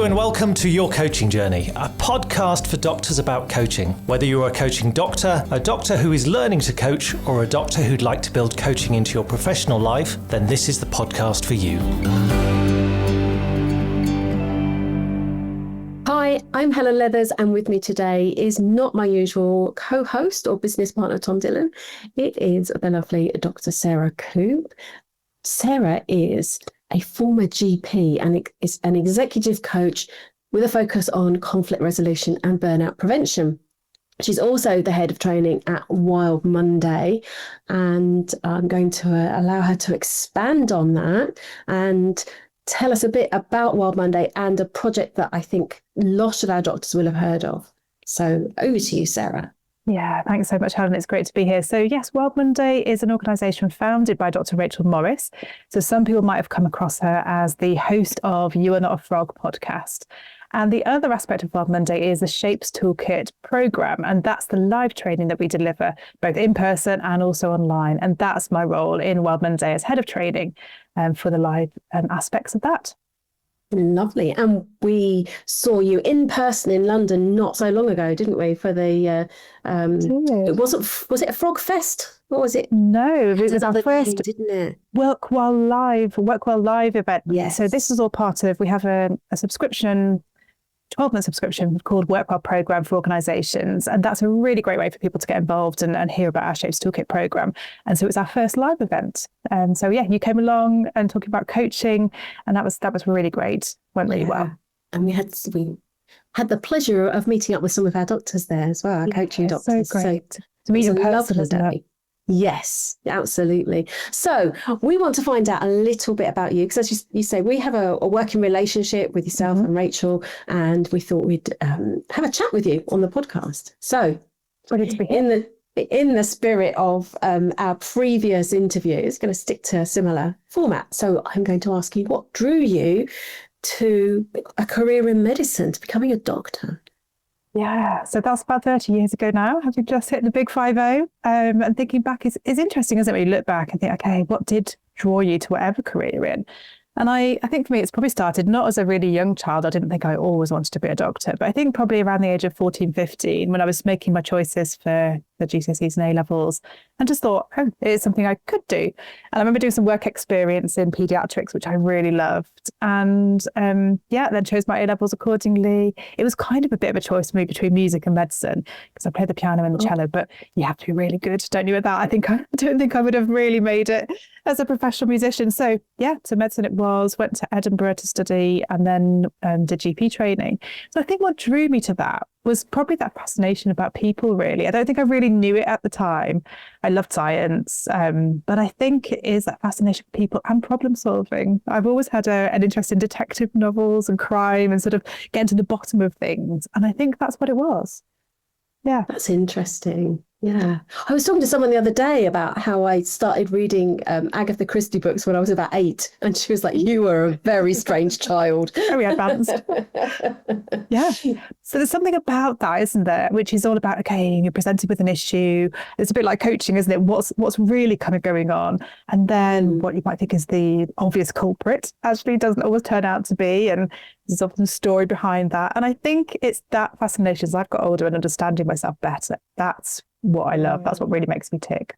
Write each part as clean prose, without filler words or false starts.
and welcome to Your Coaching Journey, a podcast for doctors about coaching. Whether you're a coaching doctor, a doctor who is learning to coach, or a doctor who'd like to build coaching into your professional life, then this is the podcast for you. Hi, I'm Helen Leathers, and with me today is not my usual co-host or business partner, Tom Dillon. It is the lovely Dr. Sarah Coope. Sarah is a former GP and is an executive coach with a focus on conflict resolution and burnout prevention. She's also the head of training at Wild Monday, and I'm going to allow her to expand on that and tell us a bit about Wild Monday and a project that I think lots of our doctors will have heard of. So over to you, Sarah. Yeah, thanks so much, Helen. It's great to be here. So yes, Wild Monday is an organisation founded by Dr. Rachel Morris. So some people might have come across her as the host of You Are Not a Frog podcast. And the other aspect of Wild Monday is the Shapes Toolkit programme. And that's the live training that we deliver both in person and also online. And that's my role in Wild Monday as head of training for the live aspects of that. Lovely. And we saw you in person in London not so long ago, didn't we? For the was it a Frog Fest? What was it? No, it was our first, didn't it? Work Well Live event. Yes. So this is all part of, we have a subscription, 12-month subscription called Work Well Programme for organisations. And that's a really great way for people to get involved and hear about our Shapes Toolkit programme. And so it was our first live event. So yeah, you came along and talking about coaching, and that was really great. Went really well. And we had the pleasure of meeting up with some of our doctors there as well, our coaching doctors. So great. To meet in person, isn't it? Yes, absolutely. So we want to find out a little bit about you, because as you say, we have a working relationship with yourself and Rachel, and we thought we'd have a chat with you on the podcast. So in the spirit of our previous interviews, going to stick to a similar format. So I'm going to ask you, what drew you to a career in medicine, to becoming a doctor? Yeah, so that's about 30 years ago now, having just hit the big 50. And thinking back is interesting, isn't it? When you look back and think, okay, what did draw you to whatever career you're in? And I think for me, it's probably started not as a really young child. I didn't think I always wanted to be a doctor, but I think probably around the age of 14, 15, when I was making my choices for the GCSEs and A-levels, and just thought, oh, it's something I could do. And I remember doing some work experience in paediatrics, which I really loved. And then chose my A-levels accordingly. It was kind of a bit of a choice for me between music and medicine, because I played the piano and the cello, but you have to be really good, don't you, at that? I don't think I would have really made it as a professional musician. So yeah, to medicine it was, went to Edinburgh to study, and then did GP training. So I think what drew me to that was probably that fascination about people, really. I don't think I really knew it at the time. I loved science, but I think it is that fascination for people and problem solving. I've always had an interest in detective novels and crime and sort of getting to the bottom of things. And I think that's what it was. Yeah. That's interesting. Yeah. I was talking to someone the other day about how I started reading Agatha Christie books when I was about 8. And she was like, you were a very strange child. Very advanced. Yeah. So there's something about that, isn't there? Which is all about, okay, you're presented with an issue. It's a bit like coaching, isn't it? What's really kind of going on? And then what you might think is the obvious culprit actually doesn't always turn out to be. And there's often a story behind that. And I think it's that fascination as I've got older and understanding myself better. That's what I love. That's what really makes me tick.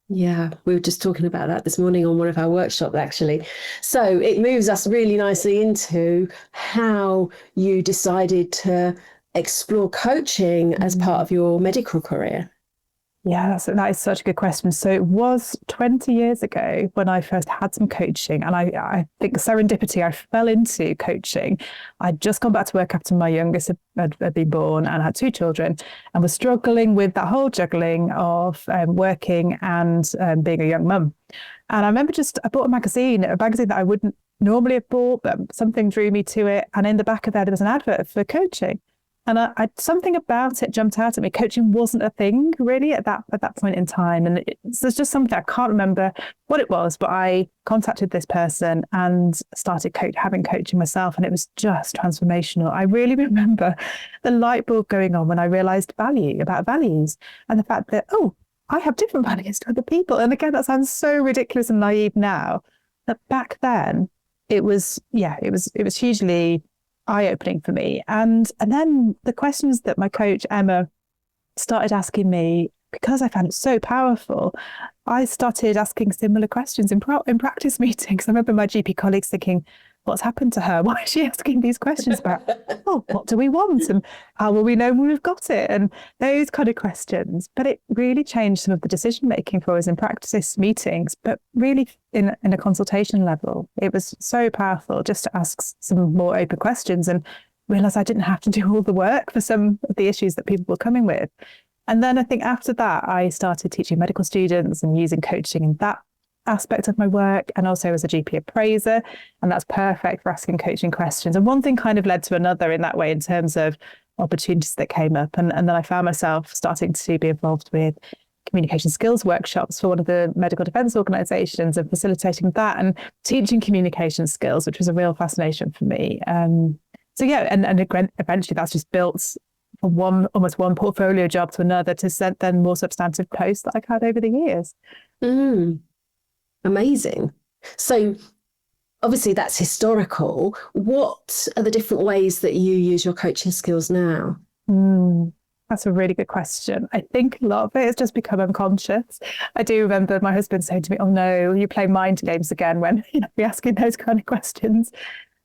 Yeah, we were just talking about that this morning on one of our workshops, actually. So it moves us really nicely into how you decided to explore coaching as part of your medical career. Yeah, that is such a good question. So it was 20 years ago when I first had some coaching, and I think serendipity, I fell into coaching. I'd just gone back to work after my youngest had been born and had 2 children, and was struggling with that whole juggling of working and being a young mum. And I remember I bought a magazine that I wouldn't normally have bought, but something drew me to it. And in the back of there was an advert for coaching. And something about it jumped out at me. Coaching wasn't a thing really at that point in time. And there's just something, I can't remember what it was, but I contacted this person and started having coaching myself. And it was just transformational. I really remember the light bulb going on when I realized about values and the fact that, oh, I have different values to other people. And again, that sounds so ridiculous and naive now. But back then it was hugely eye-opening for me. And then the questions that my coach, Emma, started asking me, because I found it so powerful, I started asking similar questions in practice meetings. I remember my GP colleagues thinking, what's happened to her? Why is she asking these questions about, oh, what do we want? And how will we know when we've got it? And those kind of questions. But it really changed some of the decision making for us in practice meetings, but really in a consultation level. It was so powerful just to ask some more open questions and realize I didn't have to do all the work for some of the issues that people were coming with. And then I think after that, I started teaching medical students and using coaching in that aspect of my work, and also as a GP appraiser. And that's perfect for asking coaching questions. And one thing kind of led to another in that way in terms of opportunities that came up. And then I found myself starting to be involved with communication skills workshops for one of the medical defence organisations and facilitating that and teaching communication skills, which was a real fascination for me. So yeah, and eventually that's just built from almost one portfolio job to another to then more substantive posts that I've had over the years. Amazing. So obviously that's historical. What are the different ways that you use your coaching skills now? That's a really good question. I think a lot of it has just become unconscious. I do remember my husband saying to me, oh no, you play mind games again when we're asking those kind of questions.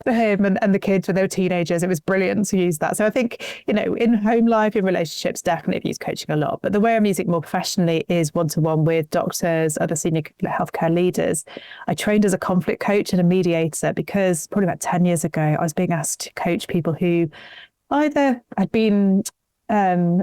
For him and the kids when they were teenagers, it was brilliant to use that. So I think, in home life, in relationships, definitely I've used coaching a lot. But the way I'm using it more professionally is one-to-one with doctors, other senior healthcare leaders. I trained as a conflict coach and a mediator because probably about 10 years ago, I was being asked to coach people who either had been, I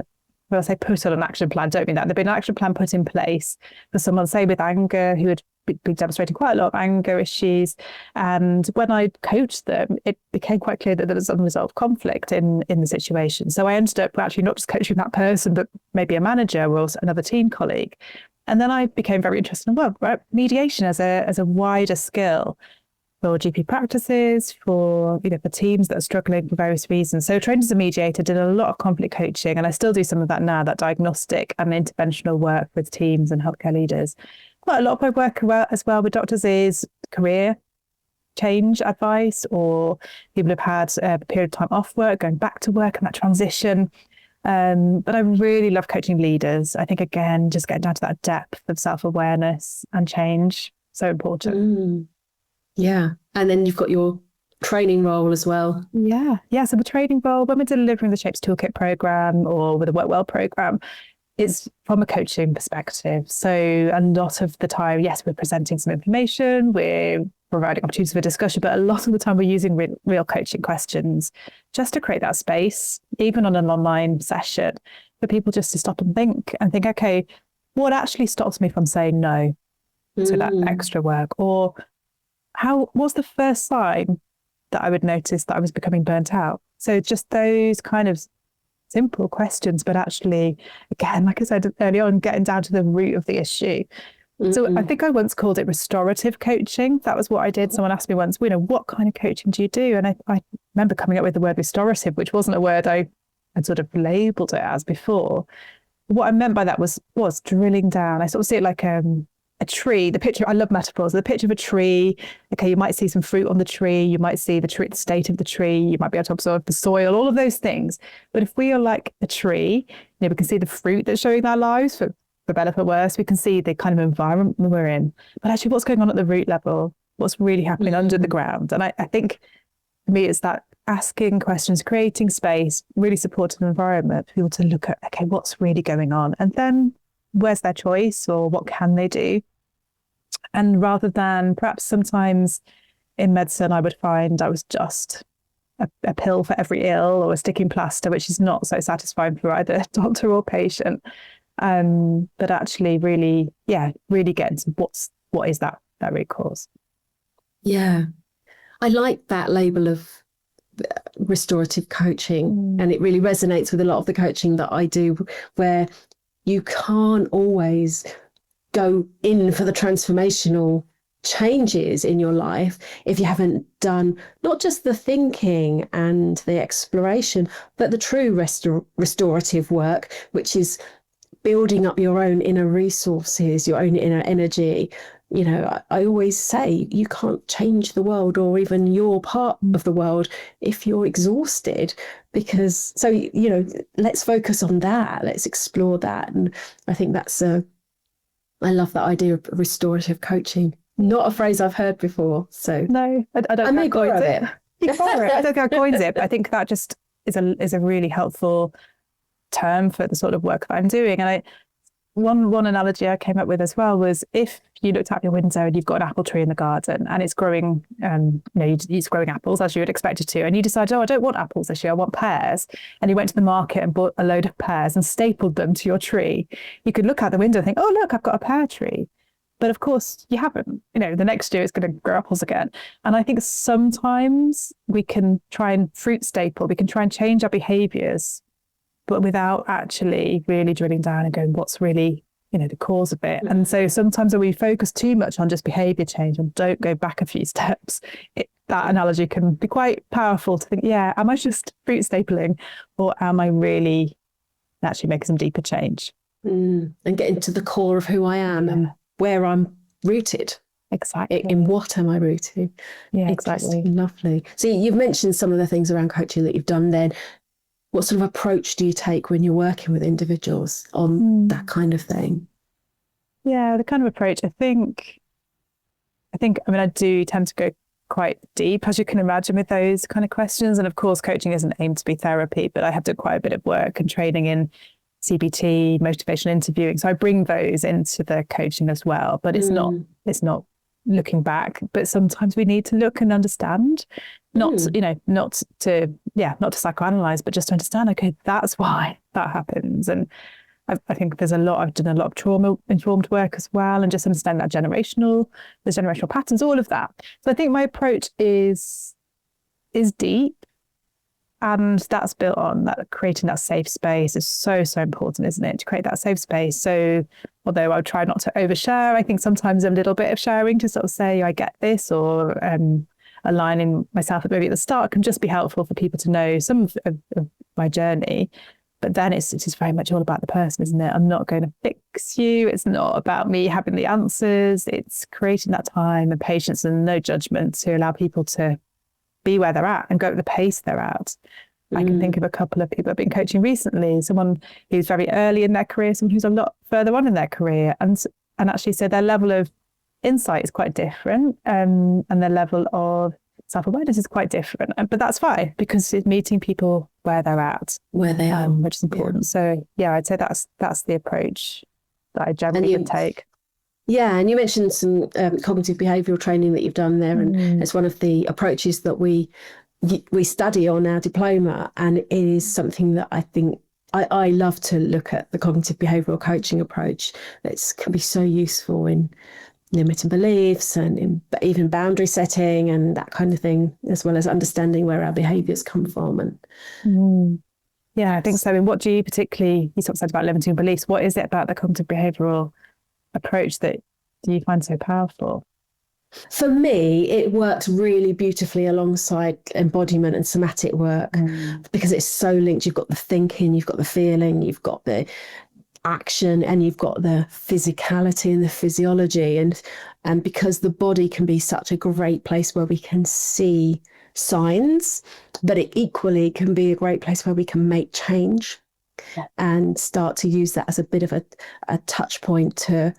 say put on an action plan, don't mean that. There'd been an action plan put in place for someone, say with anger, who had been demonstrating quite a lot of anger issues. And when I coached them, it became quite clear that there was unresolved conflict in the situation. So I ended up actually not just coaching that person, but maybe a manager or another team colleague. And then I became very interested in mediation as a wider skill for GP practices, for teams that are struggling for various reasons. So trained as a mediator, did a lot of conflict coaching, and I still do some of that now, that diagnostic and interventional work with teams and healthcare leaders. Quite a lot of my work as well with doctors is career change advice, or people have had a period of time off work, going back to work and that transition. But I really love coaching leaders. I think, again, just getting down to that depth of self-awareness and change, so important. Yeah. And then you've got your training role as well. Yeah. So the training role, when we're delivering the Shapes Toolkit program or with a Work Well program, it's from a coaching perspective. So a lot of the time, yes, we're presenting some information, we're providing opportunities for discussion, but a lot of the time we're using real coaching questions just to create that space, even on an online session, for people just to stop and think, okay, what actually stops me from saying no to that extra work? Or what's the first sign that I would notice that I was becoming burnt out? So just those kind of simple questions, but actually, again, like I said earlier on, getting down to the root of the issue. So I think I once called it restorative coaching. That was what I did. Someone asked me once, what kind of coaching do you do? And I remember coming up with the word restorative, which wasn't a word I had sort of labelled it as before. What I meant by that was drilling down. I sort of see it like a tree. The picture, I love metaphors. The picture of a tree. Okay, you might see some fruit on the tree. You might see the state of the tree. You might be able to observe the soil, all of those things. But if we are like a tree, we can see the fruit that's showing our lives, for better, for worse. We can see the kind of environment we're in. But actually, what's going on at the root level? What's really happening under the ground? And I think, for me, it's that asking questions, creating space, really supportive environment for people to look at, okay, what's really going on? And then where's their choice, or what can they do? And rather than perhaps sometimes in medicine, I would find I was just a pill for every ill, or a sticking plaster, which is not so satisfying for either doctor or patient. But actually really get into what is that root cause. Yeah. I like that label of restorative coaching, and it really resonates with a lot of the coaching that I do, where you can't always go in for the transformational changes in your life if you haven't done not just the thinking and the exploration, but the true restorative work, which is building up your own inner resources, your own inner energy, you know, I always say you can't change the world or even your part of the world if you're exhausted, because so, you know, let's focus on that. Let's explore that. And I think I love that idea of restorative coaching. Not a phrase I've heard before. So No, I don't I may borrow it. You borrow it. I don't think I coined it, but I think that just is a really helpful term for the sort of work that I'm doing. And one analogy I came up with as well was, if you looked out your window and you've got an apple tree in the garden and it's growing, it's growing apples as you would expect it to, and you decide, oh, I don't want apples this year, I want pears, and you went to the market and bought a load of pears and stapled them to your tree, you could look out the window and think, oh, look, I've got a pear tree. But of course you haven't. You know, the next year it's going to grow apples again. And I think sometimes we can try and fruit staple, we can try and change our behaviours, but without actually really drilling down and going, what's really, you know, the cause of it. And so sometimes when we focus too much on just behaviour change and don't go back a few steps, that analogy can be quite powerful to think, yeah, am I just fruit stapling, or am I really actually making some deeper change? And getting to the core of who I am and where I'm rooted. Exactly. In what am I rooted? Yeah, exactly. Lovely. So you've mentioned some of the things around coaching that you've done then. What sort of approach do you take when you're working with individuals on that kind of thing? Yeah, the kind of approach, I think, I do tend to go quite deep, as you can imagine, with those kind of questions. And of course, coaching isn't aimed to be therapy, but I have done quite a bit of work and training in CBT, motivational interviewing. So I bring those into the coaching as well, but it's not looking back, but sometimes we need to look and understand, not to psychoanalyze, but just to understand, okay, that's why that happens. And I think I've done a lot of trauma-informed work as well, and just understand the generational patterns, all of that. So I think my approach is deep, and that's built on that, creating that safe space is so important, isn't it? To create that safe space. So although I would try not to overshare, I think sometimes a little bit of sharing to sort of say, I get this, or aligning myself maybe at the start can just be helpful for people to know some of my journey. But then it is very much all about the person, isn't it? I'm not going to fix you. It's not about me having the answers. It's creating that time and patience and no judgment to allow people to be where they're at and go at the pace they're at. I can think of a couple of people I've been coaching recently, someone who's very early in their career, someone who's a lot further on in their career. And actually, so their level of insight is quite different, and their level of self-awareness is quite different. But that's fine, because it's meeting people where they're at. Where they are. Which is important. Yeah. So yeah, I'd say that's the approach that I generally would take. Yeah, and you mentioned some cognitive behavioural training that you've done there, and it's one of the approaches that we study on our diploma, and it is something that I think I love to look at. The cognitive behavioural coaching approach that can be so useful in limiting beliefs and in even boundary setting and that kind of thing, as well as understanding where our behaviours come from. And yeah, I think so. I mean, what do you particularly, you sort of said about limiting beliefs, what is it about the cognitive behavioural approach that do you find so powerful? For me, it works really beautifully alongside embodiment and somatic work, because it's so linked. You've got the thinking, you've got the feeling, you've got the action, and you've got the physicality and the physiology. And because the body can be such a great place where we can see signs, but it equally can be a great place where we can make change and start to use that as a bit of a touch point to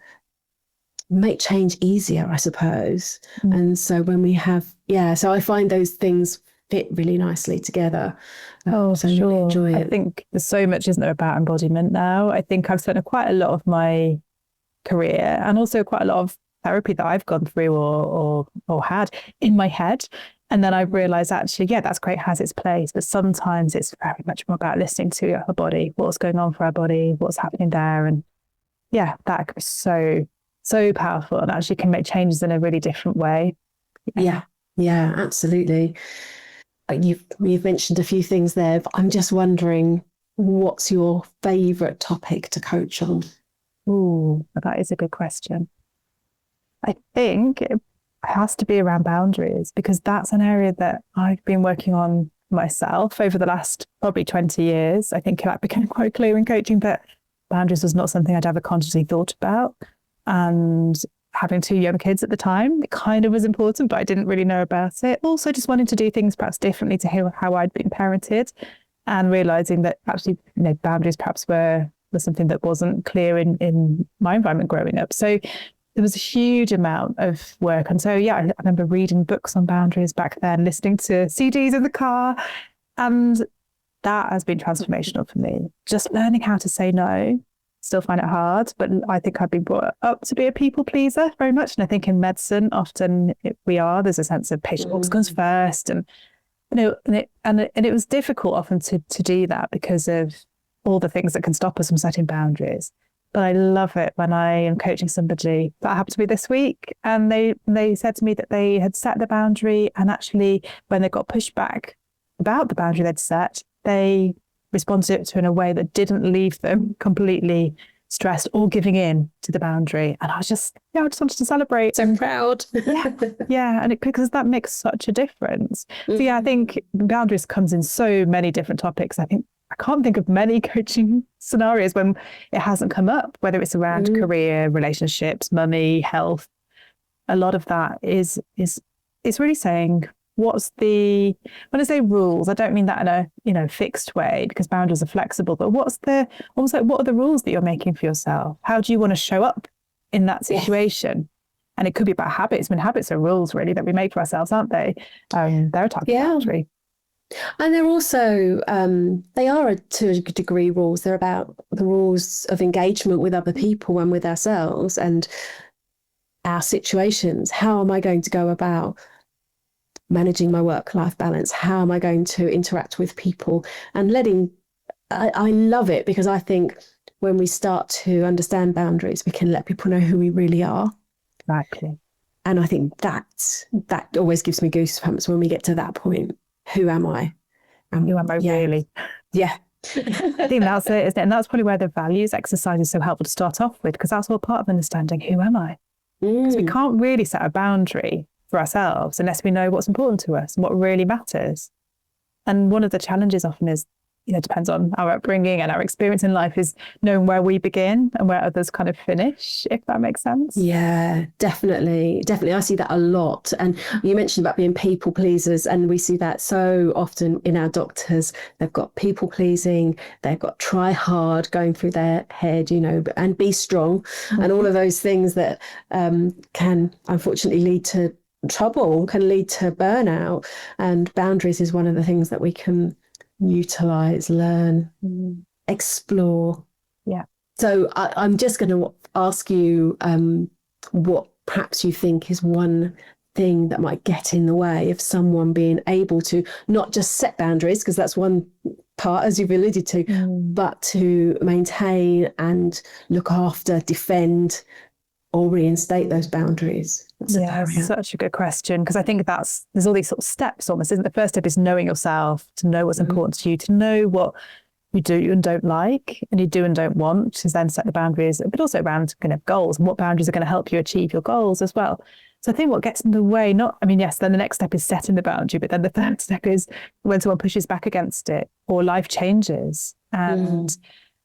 make change easier, I suppose. And so when we have, so I find those things fit really nicely together. So I really enjoy it. I think there's so much, isn't there, about embodiment now. I think I've spent quite a lot of my career, and also quite a lot of therapy that I've gone through or had in my head. And then I've realised, actually, that's great, has its place, but sometimes it's very much more about listening to our body, what's going on for our body, what's happening there. And that could be so powerful, and actually can make changes in a really different way. Yeah, absolutely. You've mentioned a few things there, but I'm just wondering, what's your favourite topic to coach on? Ooh, that is a good question. I think it has to be around boundaries, because that's an area that I've been working on myself over the last probably 20 years. I think that became quite clear in coaching that boundaries was not something I'd ever consciously thought about. And having 2 young kids at the time, it kind of was important, but I didn't really know about it. Also just wanting to do things perhaps differently to how I'd been parented, and realizing that actually, boundaries perhaps were something that wasn't clear in my environment growing up. So there was a huge amount of work. And so, I remember reading books on boundaries back then, listening to CDs in the car. And that has been transformational for me. Just learning how to say no. Still find it hard, but I think I've been brought up to be a people pleaser very much. And I think in medicine, often there's a sense of patient always comes first. And, it was difficult often to do that because of all the things that can stop us from setting boundaries. But I love it when I am coaching somebody. That happened to me this week. And they said to me that they had set the boundary, and actually when they got pushback about the boundary they'd set, they responded to it in a way that didn't leave them completely stressed or giving in to the boundary. And I just wanted to celebrate. So proud. And because that makes such a difference. So I think boundaries comes in so many different topics. I can't think of many coaching scenarios when it hasn't come up, whether it's around career, relationships, money, health. A lot of that is really saying, when I say rules, I don't mean that in a fixed way, because boundaries are flexible, but what are the rules that you're making for yourself? How do you want to show up in that situation? Yes. And it could be about habits. I mean, habits are rules really that we make for ourselves, aren't they? They're a type of boundary. And they're also, they are to a degree rules. They're about the rules of engagement with other people and with ourselves and our situations. How am I going to go about managing my work-life balance? How am I going to interact with people? And I love it, because I think when we start to understand boundaries, we can let people know who we really are. Exactly. And I think that always gives me goosebumps when we get to that point. Who am I? Who am I really? Yeah. I think that's it, isn't it? And that's probably where the values exercise is so helpful to start off with, because that's all part of understanding who am I? Because we can't really set a boundary for ourselves unless we know what's important to us and what really matters. And one of the challenges often is, depends on our upbringing and our experience in life, is knowing where we begin and where others kind of finish, if that makes sense. Yeah, definitely. I see that a lot. And you mentioned about being people pleasers, and we see that so often in our doctors. They've got people pleasing, they've got try hard going through their head, and be strong, and all of those things that can unfortunately lead to trouble, can lead to burnout. And boundaries is one of the things that we can utilize, learn, explore. Yeah. So I'm just going to ask you what perhaps you think is one thing that might get in the way of someone being able to not just set boundaries, because that's one part, as you've alluded to, but to maintain and look after, defend, or reinstate those boundaries. That's such a good question, because I think there's all these sort of steps almost, isn't it? The first step is knowing yourself, to know what's important to you, to know what you do and don't like, and you do and don't want, to then set the boundaries, but also around kind of goals and what boundaries are going to help you achieve your goals as well. So I think what gets in the way, yes, then the next step is setting the boundary, but then the third step is when someone pushes back against it or life changes. And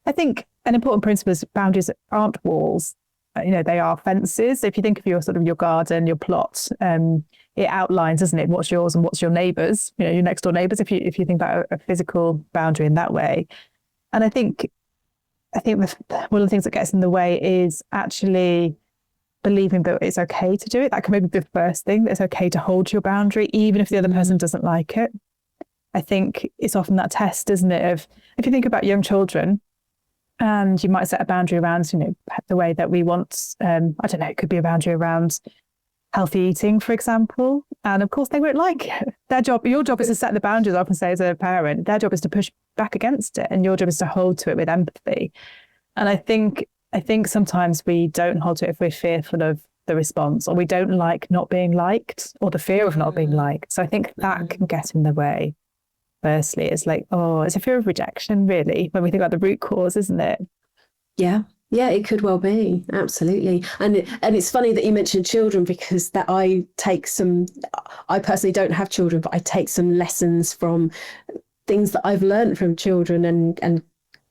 I think an important principle is boundaries aren't walls. They are fences. If you think of your garden, your plot, it outlines, doesn't it, what's yours and what's your neighbours, your next door neighbours, if you think about a physical boundary in that way. And I think one of the things that gets in the way is actually believing that it's okay to do it. That can maybe be the first thing, that it's okay to hold your boundary, even if the other person doesn't like it. I think it's often that test, isn't it, of, if you think about young children, and you might set a boundary around, the way that we want, it could be a boundary around healthy eating, for example. And of course, they won't like it. Your job is to set the boundaries, I often say as a parent. Their job is to push back against it, and your job is to hold to it with empathy. And I think sometimes we don't hold to it if we're fearful of the response, or we don't like not being liked, or the fear of not being liked. So I think that can get in the way. Firstly, it's it's a fear of rejection, really, when we think about the root cause, isn't it? Yeah, it could well be. Absolutely. And it's funny that you mentioned children, because I personally don't have children, but I take some lessons from things that I've learned from children and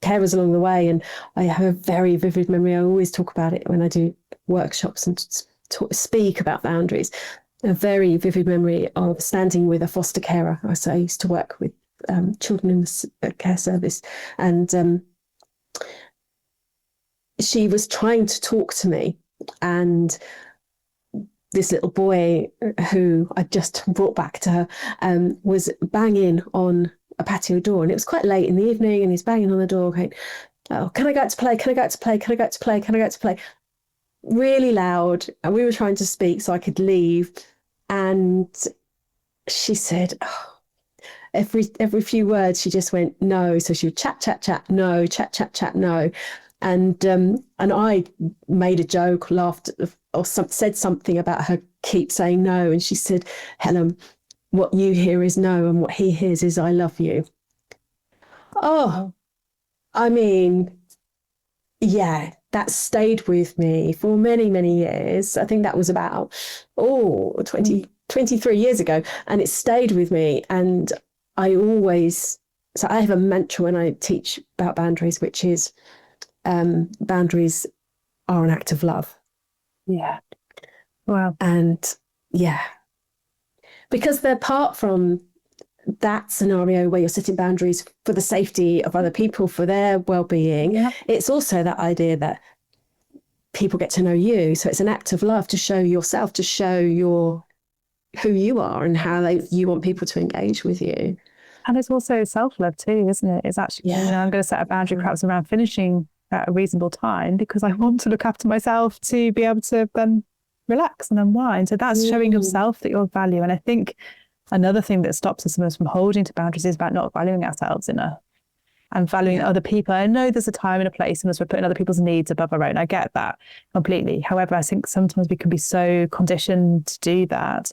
carers along the way. And I have a very vivid memory. I always talk about it when I do workshops and speak about boundaries. A very vivid memory of standing with a foster carer. So I used to work with children in the care service, and she was trying to talk to me, and this little boy who I just brought back to her was banging on a patio door, and it was quite late in the evening, and he's banging on the door going, "Oh, can I go out to play? Can I go out to play? Can I go out to play? Can I go out to play?" Really loud, and we were trying to speak so I could leave. And she said, oh, every few words she just went no. So she would chat, no, chat, no. And I made a joke, laughed, or said something about her keep saying no. And she said, "Helen, what you hear is no, and what he hears is I love you." Oh, I mean, yeah, that stayed with me for many, many years. I think that was about 23 years ago, and it stayed with me. And I have a mantra when I teach about boundaries, which is boundaries are an act of love. Yeah. Wow. And yeah, because they're apart from that scenario where you're setting boundaries for the safety of other people, for their well-being. Yeah. It's also that idea that people get to know you. So it's an act of love to show yourself, to show who you are and how you want people to engage with you. And it's also self-love too, isn't it? It's actually, I'm going to set a boundary perhaps around finishing at a reasonable time because I want to look after myself to be able to then relax and unwind. So that's showing yourself that you're value. And I think another thing that stops us from holding to boundaries is about not valuing ourselves enough and valuing other people. I know there's a time and a place in us for putting other people's needs above our own. I get that completely. However, I think sometimes we can be so conditioned to do that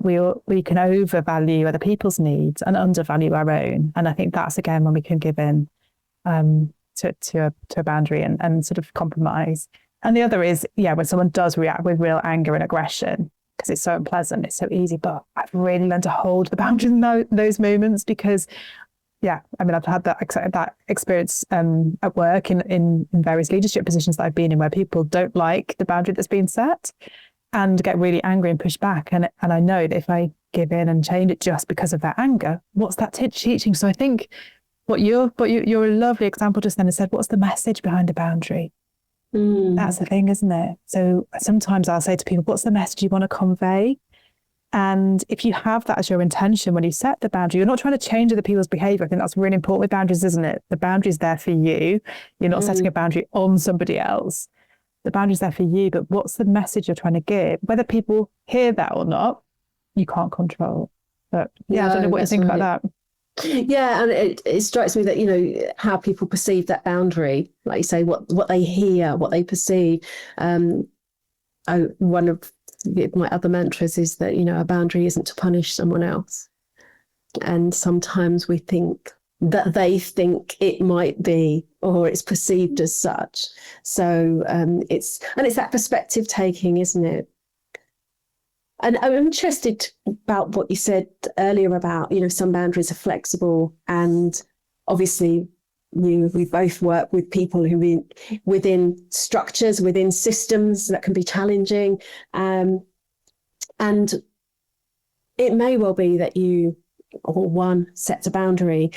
we can overvalue other people's needs and undervalue our own. And I think that's again when we can give in to a boundary and sort of compromise. And the other is, when someone does react with real anger and aggression, because it's so unpleasant, it's so easy. But I've really learned to hold the boundaries in those moments because, I've had that experience at work in various leadership positions that I've been in where people don't like the boundary that's been set and get really angry and push back. And I know that if I give in and change it just because of that anger, what's that teaching? So I think what your lovely example just then has said, what's the message behind a boundary? That's the thing, isn't it? So sometimes I'll say to people, what's the message you want to convey? And if you have that as your intention when you set the boundary, you're not trying to change other people's behavior. I think that's really important with boundaries, isn't it? The boundary is there for you. You're not setting a boundary on somebody else. The boundary is there for you, but what's the message you're trying to give? Whether people hear that or not, you can't control. But I don't know what you think about that. Yeah, and it strikes me that, how people perceive that boundary, like you say, what they hear, what they perceive. One of my other mantras is that, a boundary isn't to punish someone else. And sometimes we think that they think it might be, or it's perceived as such. So it's that perspective taking, isn't it? And I'm interested about what you said earlier about, some boundaries are flexible, and obviously we both work with people who within structures, within systems that can be challenging. And it may well be that you or one sets a boundary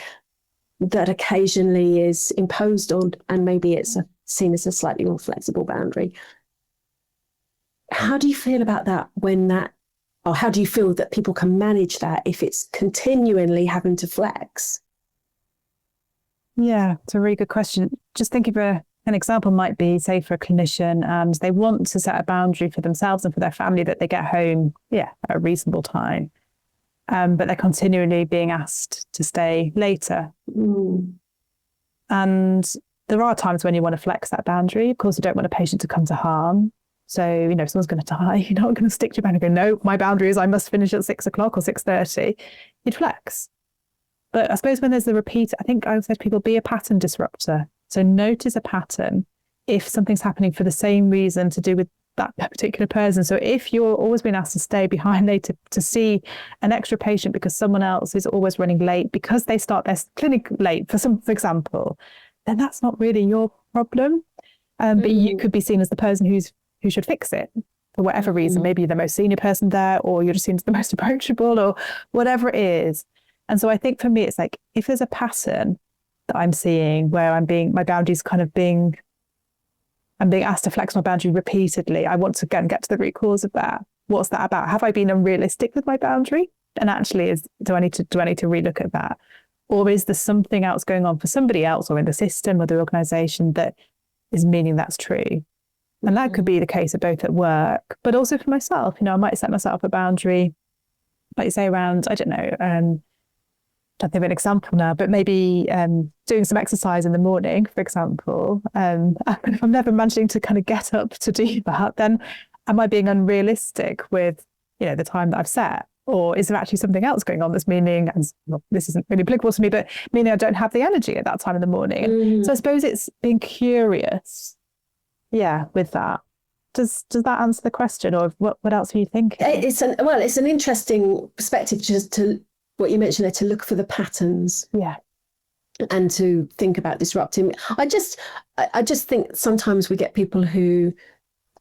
that occasionally is imposed on, and maybe it's seen as a slightly more flexible boundary. How do you feel about that or how do you feel that people can manage that if it's continually having to flex? Yeah, it's a really good question. Just think of an example might be, say, for a clinician, and they want to set a boundary for themselves and for their family that they get home, at a reasonable time. But they're continually being asked to stay later. And there are times when you want to flex that boundary. Of course, you don't want a patient to come to harm. So, if someone's going to die, you're not going to stick to your boundary and go, no, my boundary is I must finish at 6 o'clock or 6:30. You'd flex. But I suppose when there's the repeat, I think I would say to people, be a pattern disruptor. So notice a pattern if something's happening for the same reason to do with that particular person. So if you're always being asked to stay behind later to see an extra patient because someone else is always running late because they start their clinic late, for example, then that's not really your problem. But you could be seen as the person who should fix it. for whatever reason. Maybe you're the most senior person there, or you're just seen as the most approachable, or whatever it is. And so I think for me, it's like, if there's a pattern that I'm seeing where I'm being asked to flex my boundary repeatedly, I want to get to the root cause of that. What's that about? Have I been unrealistic with my boundary? And actually, do I need to relook at that? Or is there something else going on for somebody else or in the system or the organization that is meaning that's true? And that could be the case both at work, but also for myself. I might set myself a boundary, like you say, around, I don't know, I think of an example now, but maybe doing some exercise in the morning, for example. If I'm never managing to kind of get up to do that, then am I being unrealistic with, the time that I've set? Or is there actually something else going on that's meaning, and this isn't really applicable to me, but meaning I don't have the energy at that time in the morning? So I suppose it's being curious, with that. Does that answer the question, or what else are you thinking? It's an interesting perspective, just to what you mentioned there, to look for the patterns. Yeah. And to think about disrupting. I just think sometimes we get people who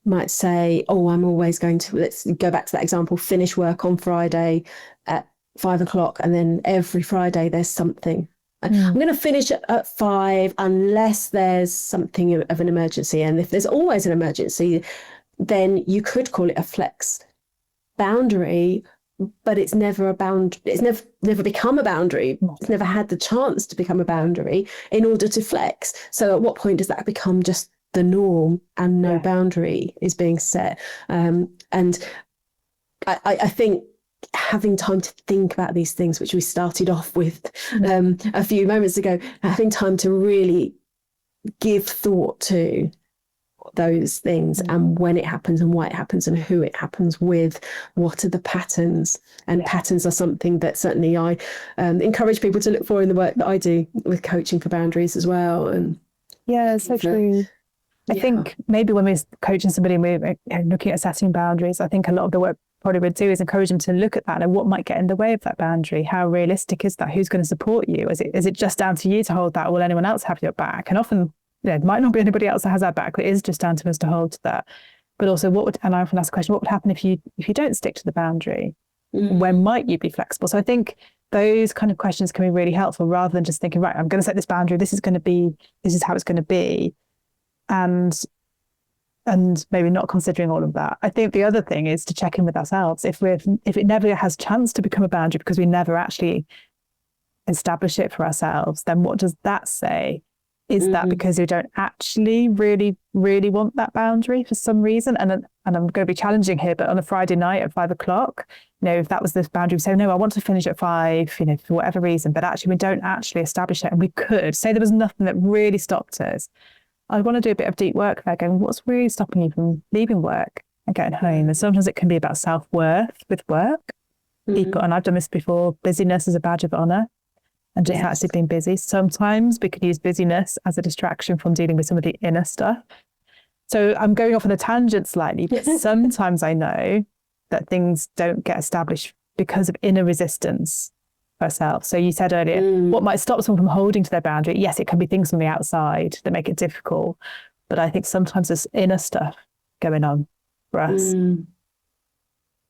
might say, oh, I'm always going to, let's go back to that example, finish work on Friday at 5 o'clock, and then every Friday there's something. I'm going to finish at 5 unless there's something of an emergency. And if there's always an emergency, then you could call it a flex boundary, but it's never a boundary. It's never become a boundary. It's never had the chance to become a boundary in order to flex. So at what point does that become just the norm and no boundary is being set? And I think having time to think about these things, which we started off with a few moments ago, having time to really give thought to those things and when it happens and why it happens and who it happens with, what are the patterns? And patterns are something that certainly I encourage people to look for in the work that I do with coaching for boundaries as well. And so true. I think maybe when we're coaching somebody and we're looking at setting boundaries, I think a lot of the work probably would do is encourage them to look at that and what might get in the way of that boundary. How realistic is that? Who's going to support you? Is it just down to you to hold that, or will anyone else have your back? And often it might not be anybody else that has our back, but it is just down to us to hold to that. But also, and I often ask the question, what would happen if you don't stick to the boundary? When might you be flexible? So I think those kind of questions can be really helpful, rather than just thinking, right, I'm going to set this boundary. This is how it's going to be. And maybe not considering all of that. I think the other thing is to check in with ourselves. If it never has chance to become a boundary because we never actually establish it for ourselves, then what does that say? Is that because we don't actually really, really want that boundary for some reason? And I'm going to be challenging here, but on a Friday night at 5 o'clock, if that was this boundary, we say, no, I want to finish at 5, for whatever reason, but actually we don't actually establish it. And we could say there was nothing that really stopped us. I want to do a bit of deep work there, going, what's really stopping you from leaving work and getting home? And sometimes it can be about self-worth with work. People, and I've done this before, busyness is a badge of honour. And just actually being busy. Sometimes we could use busyness as a distraction from dealing with some of the inner stuff. So I'm going off on a tangent slightly, but sometimes I know that things don't get established because of inner resistance for ourselves. So you said earlier, what might stop someone from holding to their boundary? Yes, it can be things from the outside that make it difficult. But I think sometimes there's inner stuff going on for us.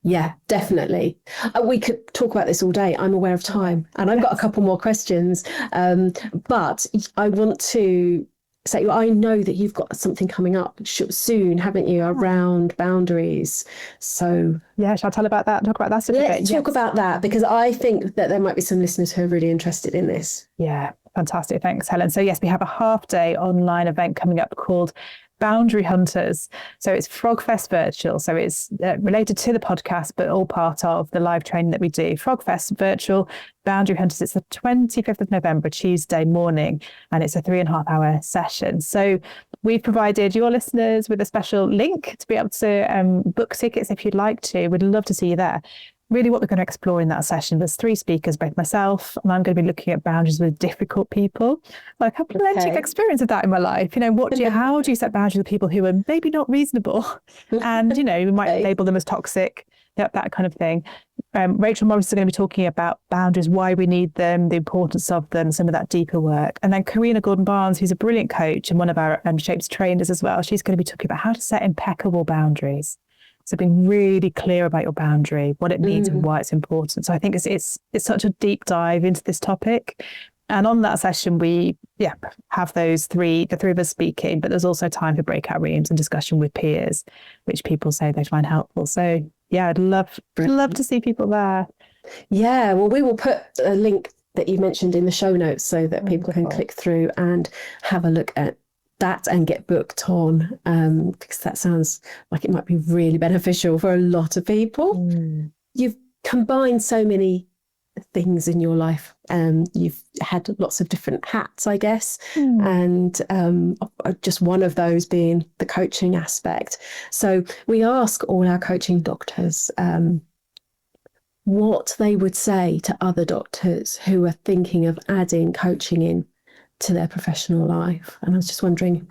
Yeah, definitely. We could talk about this all day. I'm aware of time, and I've got a couple more questions. But I want to say, I know that you've got something coming up soon, haven't you, around boundaries? So shall I talk about that a bit? Let's talk about that, because I think that there might be some listeners who are really interested in this. Yeah, fantastic. Thanks, Helen. So yes, we have a half-day online event coming up called Boundary Hunters. So it's Frogfest virtual. So it's related to the podcast, but all part of the live training that we do. Frogfest virtual, Boundary Hunters. It's the 25th of November, Tuesday morning, and it's a 3.5-hour session. So we've provided your listeners with a special link to be able to book tickets if you'd like to. We'd love to see you there. Really what we're going to explore in that session, there's 3 speakers, both myself, and I'm going to be looking at boundaries with difficult people. Like, I've plenty of experience of that in my life. How do you set boundaries with people who are maybe not reasonable? And, we might label them as toxic, that kind of thing. Rachel Morris is going to be talking about boundaries, why we need them, the importance of them, some of that deeper work. And then Karina Gordon-Barnes, who's a brilliant coach and one of our Shapes trainers as well, she's going to be talking about how to set impeccable boundaries. So being really clear about your boundary, what it means and why it's important. So I think it's such a deep dive into this topic. And on that session, we have the three of us speaking, but there's also time for breakout rooms and discussion with peers, which people say they find helpful. So yeah, I'd love to see people there. Yeah, well, we will put a link that you mentioned in the show notes so that people can click through and have a look at that and get booked on, because that sounds like it might be really beneficial for a lot of people. You've combined so many things in your life, and you've had lots of different hats, I guess, and just one of those being the coaching aspect. So we ask all our coaching doctors what they would say to other doctors who are thinking of adding coaching in to their professional life. And I was just wondering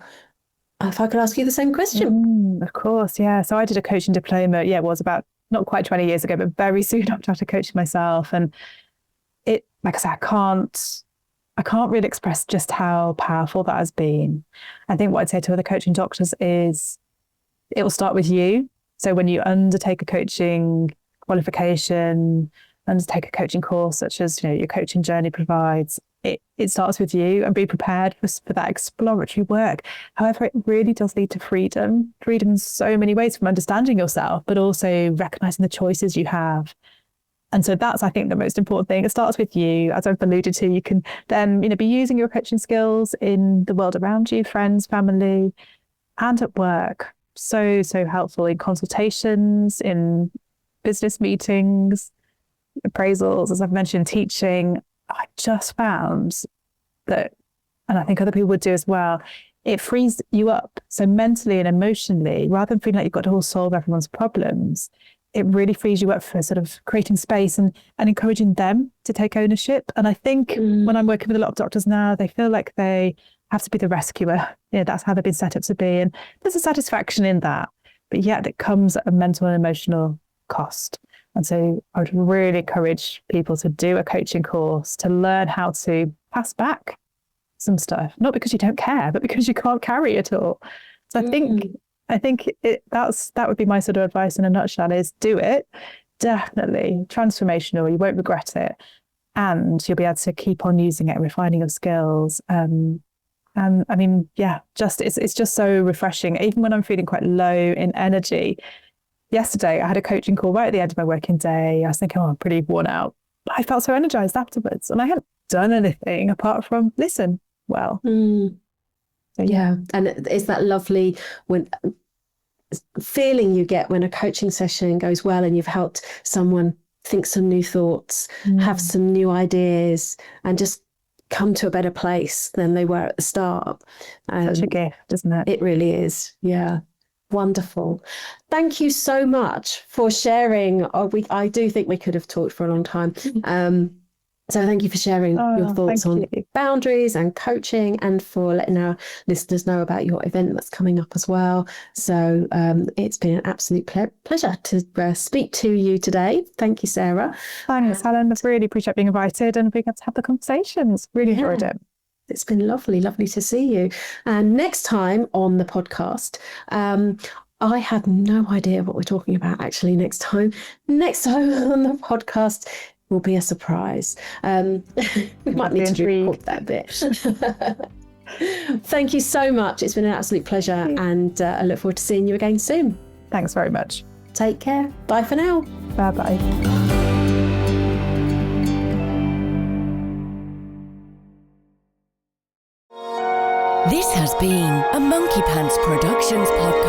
if I could ask you the same question. Of course, yeah. So I did a coaching diploma. Yeah, it was about not quite 20 years ago, but very soon after coaching myself. And it, like I said, I can't really express just how powerful that has been. I think what I'd say to other coaching doctors is it will start with you. So when you undertake a coaching qualification, undertake a coaching course, such as your coaching journey provides, it starts with you, and be prepared for that exploratory work. However, it really does lead to freedom in so many ways, from understanding yourself, but also recognizing the choices you have. And so that's, I think, the most important thing. It starts with you. As I've alluded to, you can then, be using your coaching skills in the world around you, friends, family, and at work. So helpful in consultations, in business meetings, appraisals, as I've mentioned, teaching. I just found that, and I think other people would do as well, it frees you up. So mentally and emotionally, rather than feeling like you've got to all solve everyone's problems, it really frees you up for sort of creating space and encouraging them to take ownership. And I think when I'm working with a lot of doctors now, they feel like they have to be the rescuer. That's how they've been set up to be. And there's a satisfaction in that. But yet it comes at a mental and emotional cost. And so I would really encourage people to do a coaching course, to learn how to pass back some stuff, not because you don't care, but because you can't carry it all. So I think that would be my sort of advice in a nutshell, is do it. Definitely transformational. You won't regret it. And you'll be able to keep on using it and refining your skills. And I mean, it's just so refreshing. Even when I'm feeling quite low in energy. Yesterday, I had a coaching call right at the end of my working day. I was thinking, I'm pretty worn out. But I felt so energized afterwards. And I hadn't done anything apart from listen well. So, yeah. And it's that lovely feeling you get when a coaching session goes well and you've helped someone think some new thoughts, have some new ideas, and just come to a better place than they were at the start. Such a gift, isn't it? It really is. Yeah. Wonderful. Thank you so much for sharing. I do think we could have talked for a long time. So thank you for sharing your thoughts on boundaries and coaching, and for letting our listeners know about your event that's coming up as well. So it's been an absolute pleasure to speak to you today. Thank you, Sarah. Thanks, Helen. I really appreciate being invited and being able to have the conversations. Really enjoyed it. It's been lovely to see you. And next time on the podcast, I have no idea what we're talking about actually next time. Next time on the podcast will be a surprise. We might need to record that bit. Thank you so much. It's been an absolute pleasure, and I look forward to seeing you again soon. Thanks very much. Take care. Bye for now. Bye-bye. This has been a Monkey Pants Productions podcast.